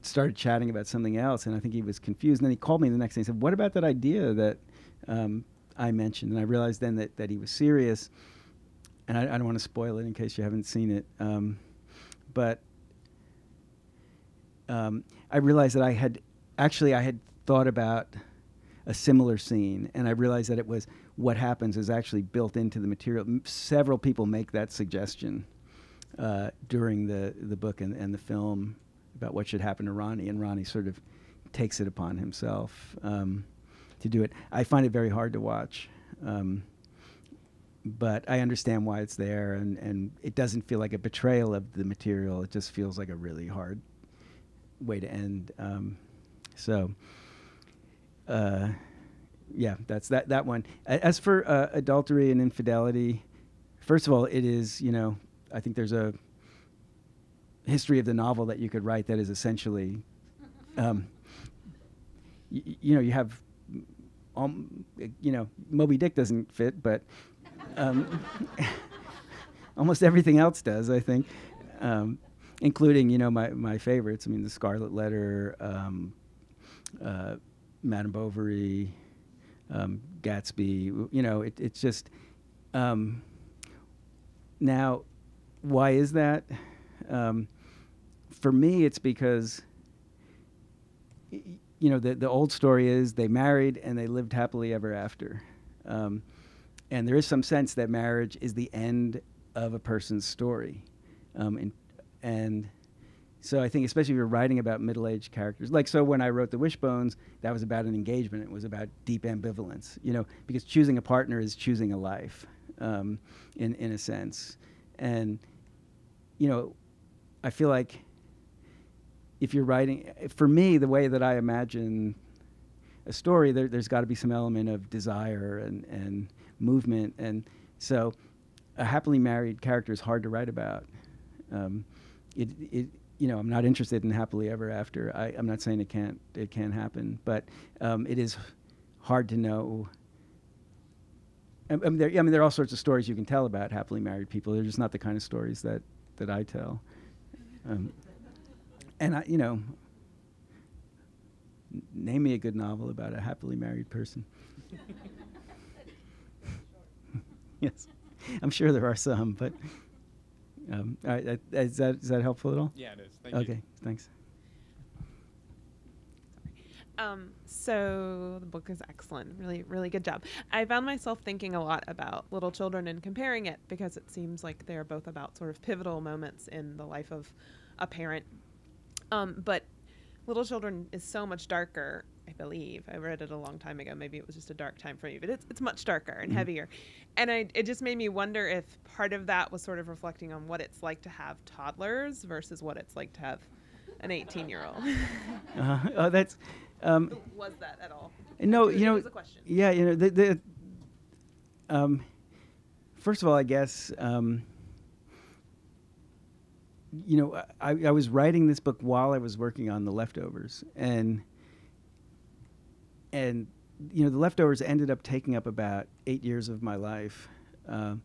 started chatting about something else, and I think he was confused. And then he called me the next day and said, what about that idea that I mentioned? And I realized then that he was serious. And I don't want to spoil it in case you haven't seen it. But I realized that I had thought about a similar scene, and I realized that it was what happens is actually built into the material. Several people make that suggestion during the book and the film about what should happen to Ronnie, and Ronnie sort of takes it upon himself to do it. I find it very hard to watch, but I understand why it's there, and it doesn't feel like a betrayal of the material. It just feels like a really hard way to end. That's that one. As for Adultery and Infidelity, first of all, it is, I think there's a history of the novel that you could write that is essentially, you have, Moby Dick doesn't fit, but almost everything else does, I think, including, my favorites. I mean, The Scarlet Letter, Madame Bovary, Gatsby. It's just. Now, why is that? for me, it's because, the old story is they married and they lived happily ever after. And there is some sense that marriage is the end of a person's story. And so I think, especially if you're writing about middle-aged characters, like, so when I wrote The Wishbones, that was about an engagement. It was about deep ambivalence, because choosing a partner is choosing a life, in a sense. And, I feel like if you're writing, for me, the way that I imagine a story, there's got to be some element of desire and movement. And so a happily married character is hard to write about. I'm not interested in happily ever after. I'm not saying it can't happen, but it is hard to know. There are all sorts of stories you can tell about happily married people. They're just not the kind of stories that I tell. And name me a good novel about a happily married person. Yes, I'm sure there are some, but all right, is that helpful at all? Yeah, it is. Thank you. Okay, thanks. So the book is excellent. Really, really good job. I found myself thinking a lot about Little Children and comparing it because it seems like they're both about sort of pivotal moments in the life of a parent. But Little Children is so much darker, I believe. I read it a long time ago. Maybe it was just a dark time for you, but it's much darker and heavier. And it just made me wonder if part of that was sort of reflecting on what it's like to have toddlers versus what it's like to have an 18-year-old. Oh, that's... was that at all? No, it was a question. Yeah, first of all, I guess, I was writing this book while I was working on The Leftovers, and The Leftovers ended up taking up about 8 years of my life, and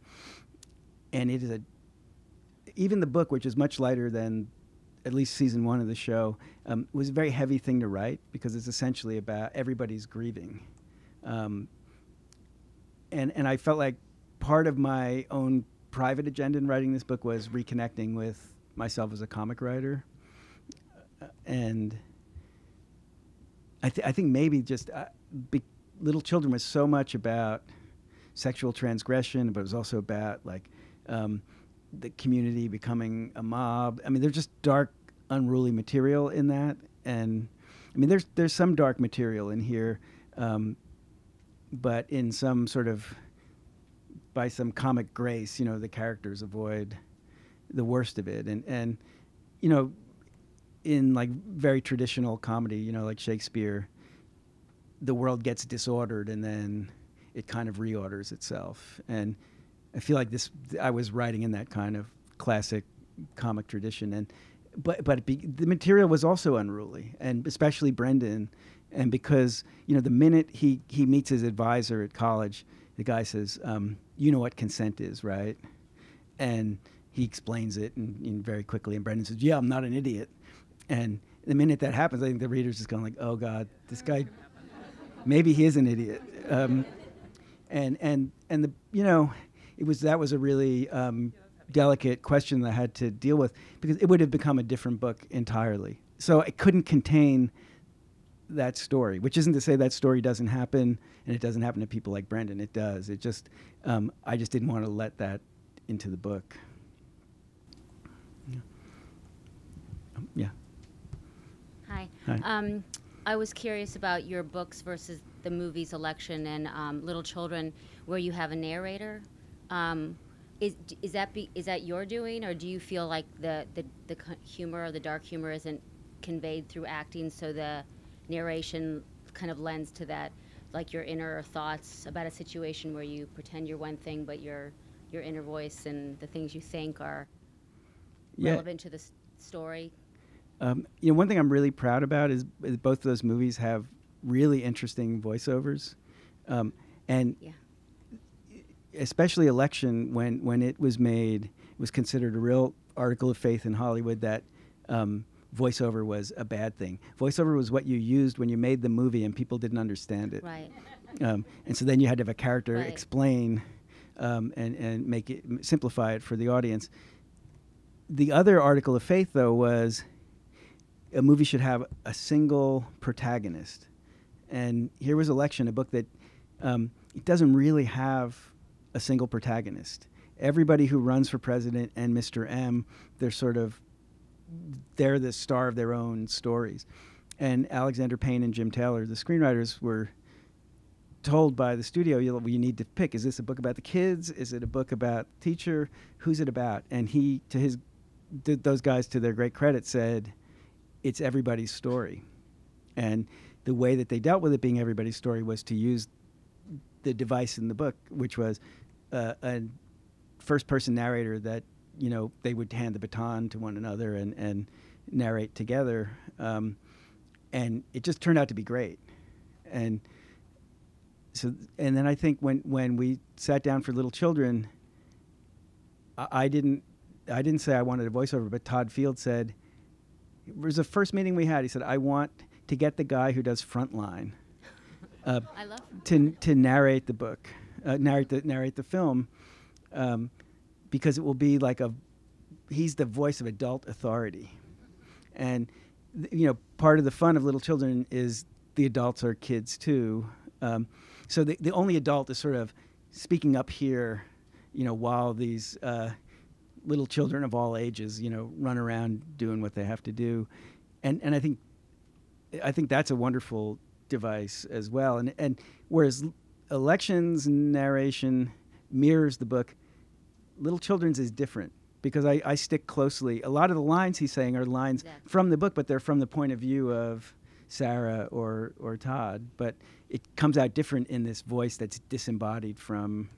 it is even the book, which is much lighter than at least season 1 of the show, was a very heavy thing to write because it's essentially about everybody's grieving. And I felt like part of my own private agenda in writing this book was reconnecting with myself as a comic writer. And I think maybe just Little Children was so much about sexual transgression, but it was also about the community becoming a mob. I mean, there's just dark, unruly material in that, and I mean, there's some dark material in here, but in some sort of, by some comic grace, the characters avoid the worst of it, and in like very traditional comedy, like Shakespeare, the world gets disordered and then it kind of reorders itself, and I feel like I was writing in that kind of classic comic tradition, but the material was also unruly, and especially Brendan, and because the minute he meets his advisor at college, the guy says, "You know what consent is, right?" And he explains it and very quickly, and Brendan says, "Yeah, I'm not an idiot." And the minute that happens, I think the reader's just going like, "Oh God, this guy, maybe he is an idiot," and that was a really delicate question that I had to deal with, because it would have become a different book entirely. So it couldn't contain that story, which isn't to say that story doesn't happen, and it doesn't happen to people like Brendan. It does. It just, I just didn't want to let that into the book. Yeah. Hi. Hi. I was curious about your books versus the movies Election and Little Children, where you have a narrator. Is that your doing, or do you feel like the humor or the dark humor isn't conveyed through acting, so the narration kind of lends to that, like your inner thoughts about a situation where you pretend you're one thing, but your inner voice and the things you think are relevant to the story? One thing I'm really proud about is both of those movies have really interesting voiceovers, and especially Election, when it was made, it was considered a real article of faith in Hollywood that voiceover was a bad thing. Voiceover was what you used when you made the movie and people didn't understand it. Right. And so then you had to have a character explain and make it, simplify it for the audience. The other article of faith, though, was a movie should have a single protagonist. And here was Election, a book that it doesn't really have a single protagonist. Everybody who runs for president and Mr. M, they're the star of their own stories. And Alexander Payne and Jim Taylor, the screenwriters, were told by the studio, you need to pick. Is this a book about the kids? Is it a book about teacher? Who's it about? And he, those guys, to their great credit, said, it's everybody's story. And the way that they dealt with it being everybody's story was to use the device in the book, which was a first-person narrator that, they would hand the baton to one another and narrate together. And it just turned out to be great. And then I think when we sat down for Little Children, I didn't say I wanted a voiceover, but Todd Field said, it was the first meeting we had, he said, I want to get the guy who does Frontline I love to narrate the book, narrate the film, because it will be like he's the voice of adult authority. And, part of the fun of Little Children is the adults are kids too. So the only adult is sort of speaking up here, while these little children of all ages, run around doing what they have to do. And I think that's a wonderful device as well. And whereas Election's narration mirrors the book, Little Children's is different because I stick closely. A lot of the lines he's saying are lines from the book, but they're from the point of view of Sarah or Todd. But it comes out different in this voice that's disembodied from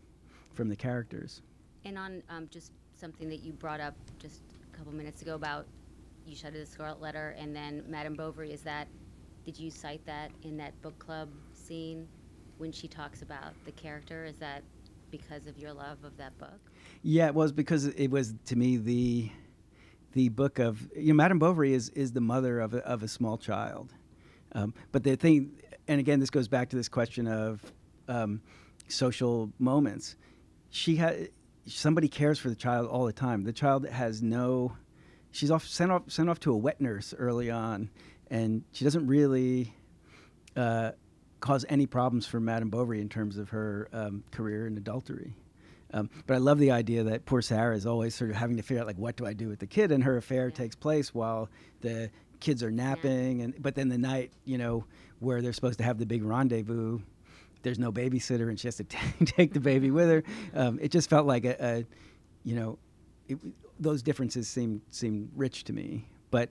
the characters. And on just something that you brought up just a couple minutes ago about You Shudder the Scarlet Letter and then Madame Bovary, did you cite that in that book club scene when she talks about the character? Is that because of your love of that book? Yeah, it was because it was, to me, the book of, Madame Bovary is the mother of a small child. But the thing, and again, this goes back to this question of social moments. Somebody cares for the child all the time. The child has she's sent off to a wet nurse early on, and she doesn't really cause any problems for Madame Bovary in terms of her career in adultery. But I love the idea that poor Sarah is always sort of having to figure out, what do I do with the kid? And her affair takes place while the kids are napping. But then the night, where they're supposed to have the big rendezvous, there's no babysitter, and she has to take the baby with her. It just felt like those differences seemed rich to me. But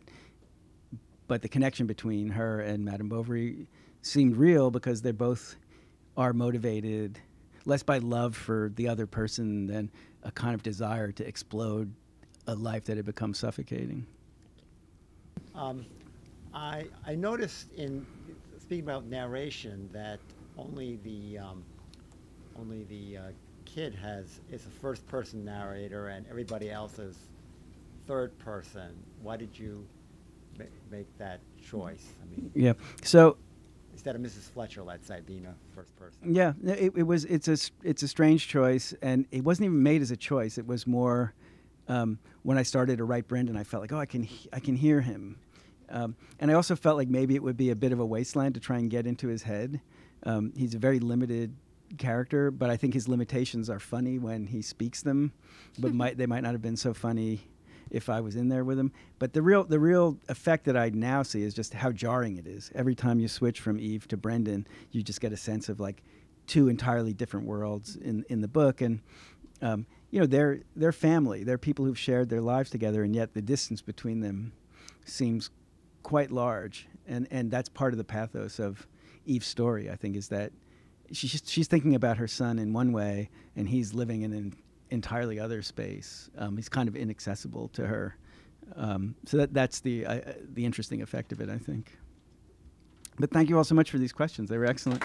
the connection between her and Madame Bovary seemed real because they both are motivated less by love for the other person than a kind of desire to explode a life that had become suffocating. I noticed in speaking about narration that only the kid is a first person narrator and everybody else is third person. Why did you make that choice? Yeah. So instead of Mrs. Fletcher, let's say, being a first person. Yeah, it's a strange choice, and it wasn't even made as a choice. It was more when I started to write Brendan, I felt like, I can hear him, and I also felt like maybe it would be a bit of a wasteland to try and get into his head. He's a very limited character, but I think his limitations are funny when he speaks them, but they might not have been so funny if I was in there with him. But the real effect that I now see is just how jarring it is. Every time you switch from Eve to Brendan, you just get a sense of two entirely different worlds in the book. And they're family. They're people who've shared their lives together, and yet the distance between them seems quite large. And that's part of the pathos of Eve's story, I think, is that she's thinking about her son in one way, and he's living in an entirely other space. He's kind of inaccessible to her. So that's the interesting effect of it, I think. But thank you all so much for these questions. They were excellent.